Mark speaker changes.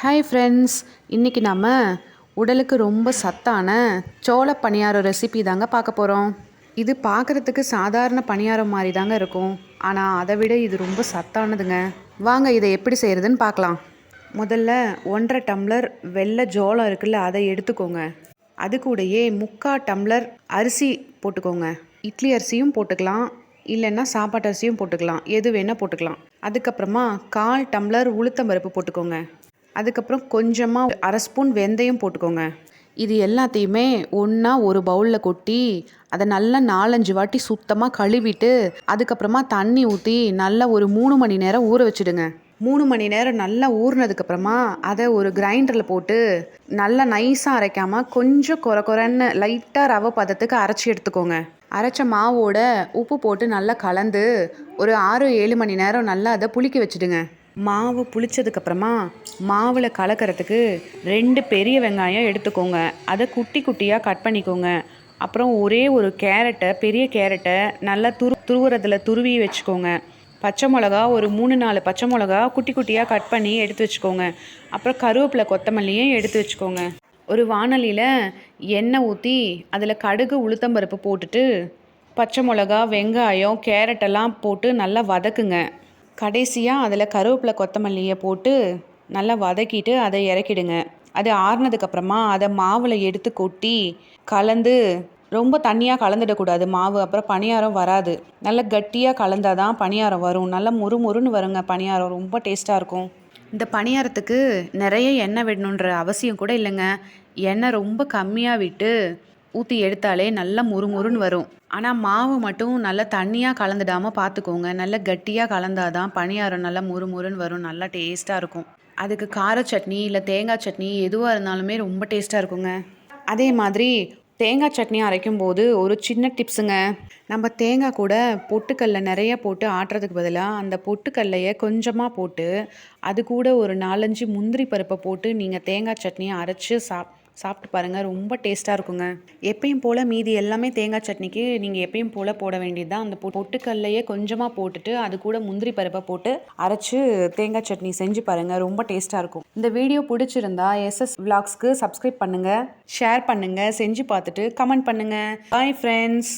Speaker 1: Hi friends, இன்றைக்கி நம்ம உடலுக்கு ரொம்ப சத்தான சோள பணியாரம் ரெசிபி தாங்க பார்க்க போகிறோம். இது பார்க்குறதுக்கு சாதாரண பணியாரம் மாதிரி தாங்க இருக்கும், ஆனால் அதை விட இது ரொம்ப சத்தானதுங்க. வாங்க இதை எப்படி செய்கிறதுன்னு பார்க்கலாம். முதல்ல 1.5 டம்ளர் வெள்ளை ஜோளம் இருக்குல்ல, அதை எடுத்துக்கோங்க. அது கூடயே 3/4 டம்ளர் அரிசி போட்டுக்கோங்க. இட்லி அரிசியும் போட்டுக்கலாம், இல்லைன்னா சாப்பாட்டு அரிசியும் போட்டுக்கலாம், எது வேணால் போட்டுக்கலாம். அதுக்கப்புறமா 1/4 டம்ளர் உளுத்தம்பருப்பு போட்டுக்கோங்க. அதுக்கப்புறம் கொஞ்சமாக 1/2 ஸ்பூன் வெந்தயம் போட்டுக்கோங்க. இது எல்லாத்தையுமே ஒன்றா ஒரு பவுலில் கொட்டி அதை நல்லா 4-5 வாட்டி சுத்தமாக கழுவிட்டு அதுக்கப்புறமா தண்ணி ஊற்றி நல்லா ஒரு 3 மணி நேரம் ஊற வச்சுடுங்க. 3 மணி நேரம் நல்லா ஊறினதுக்கப்புறமா அதை ஒரு கிரைண்டரில் போட்டு நல்லா நைஸாக அரைக்காமல் கொஞ்சம் குறைன்னு லைட்டாக ரவை பதத்துக்கு அரைச்சி எடுத்துக்கோங்க. அரைச்ச மாவோட உப்பு போட்டு நல்லா கலந்து ஒரு 6-7 மணி நேரம் நல்லா அதை புளிக்க வச்சுடுங்க. மாவு புளிச்சதுக்கப்புறமா மாவில் கலக்கிறதுக்கு 2 பெரிய வெங்காயம் எடுத்துக்கோங்க. அதை குட்டி குட்டியாக கட் பண்ணிக்கோங்க. அப்புறம் ஒரே ஒரு பெரிய கேரட்டை நல்லா துருவுறதில் துருவி வச்சுக்கோங்க. பச்சை மிளகா ஒரு 3-4 பச்சை மிளகா குட்டி குட்டியாக கட் பண்ணி எடுத்து வச்சுக்கோங்க. அப்புறம் கருவேப்பிலை கொத்தமல்லியும் எடுத்து வச்சுக்கோங்க. ஒரு வாணலியில் எண்ணெய் ஊற்றி அதில் கடுகு உளுத்தம்பருப்பு போட்டுட்டு பச்சை மிளகா வெங்காயம் கேரட்டெல்லாம் போட்டு நல்லா வதக்குங்க. கடைசியாக அதில் கருவேப்பிலை கொத்தமல்லியை போட்டு நல்லா வதக்கிட்டு அதை இறக்கிடுங்க. அது ஆறுனதுக்கப்புறமா அதை மாவில் எடுத்து கொட்டி கலந்து, ரொம்ப தண்ணியாக கலந்துடக்கூடாது மாவு, அப்புறம் பணியாரம் வராது. நல்லா கட்டியாக கலந்தால் தான் பணியாரம் வரும். நல்லா முறுமுறுன்னு வருங்க பணியாரம், ரொம்ப டேஸ்ட்டாக இருக்கும். இந்த பணியாரத்துக்கு நிறைய எண்ணெய் விடணுன்ற அவசியம் கூட இல்லைங்க. எண்ணெய் ரொம்ப கம்மியாக விட்டு ஊற்றி எடுத்தாலே நல்லா முறுமுறுன்னு வரும். ஆனால் மாவு மட்டும் நல்லா தண்ணியாக கலந்துடாமல் பார்த்துக்கோங்க. நல்லா கட்டியாக கலந்தாதான் பணியாரம் நல்லா முறுமுறுன்னு வரும், நல்லா டேஸ்ட்டாக இருக்கும். அதுக்கு கார சட்னி இல்லை தேங்காய் சட்னி எதுவாக இருந்தாலுமே ரொம்ப டேஸ்ட்டாக இருக்குங்க. அதே மாதிரி தேங்காய் சட்னி அரைக்கும் போது ஒரு சின்ன டிப்ஸுங்க. நம்ம தேங்காய் கூட பொட்டுக்கல்லை நிறைய போட்டு ஆட்டுறதுக்கு பதிலாக அந்த பொட்டுக்கல்லையை கொஞ்சமாக போட்டு அது கூட ஒரு 4-5 முந்திரி பருப்பை போட்டு நீங்கள் தேங்காய் சட்னியை அரைச்சி சாப்பிட்டு பாருங்கள், ரொம்ப டேஸ்ட்டாக இருக்குங்க. எப்பயும் போல் மீதி எல்லாமே தேங்காய் சட்னிக்கு நீங்கள் எப்பயும் போல் போட வேண்டியது தான். அந்த பொட்டுக்கல்லையே கொஞ்சமாக போட்டுட்டு அது கூட முந்திரி பருப்பை போட்டு அரைச்சி தேங்காய் சட்னி செஞ்சு பாருங்கள், ரொம்ப டேஸ்ட்டாக இருக்கும். இந்த வீடியோ பிடிச்சிருந்தா SS Vlogsக்கு சப்ஸ்கிரைப் பண்ணுங்கள், ஷேர் பண்ணுங்கள், செஞ்சு பார்த்துட்டு கமெண்ட் பண்ணுங்கள். Bye friends.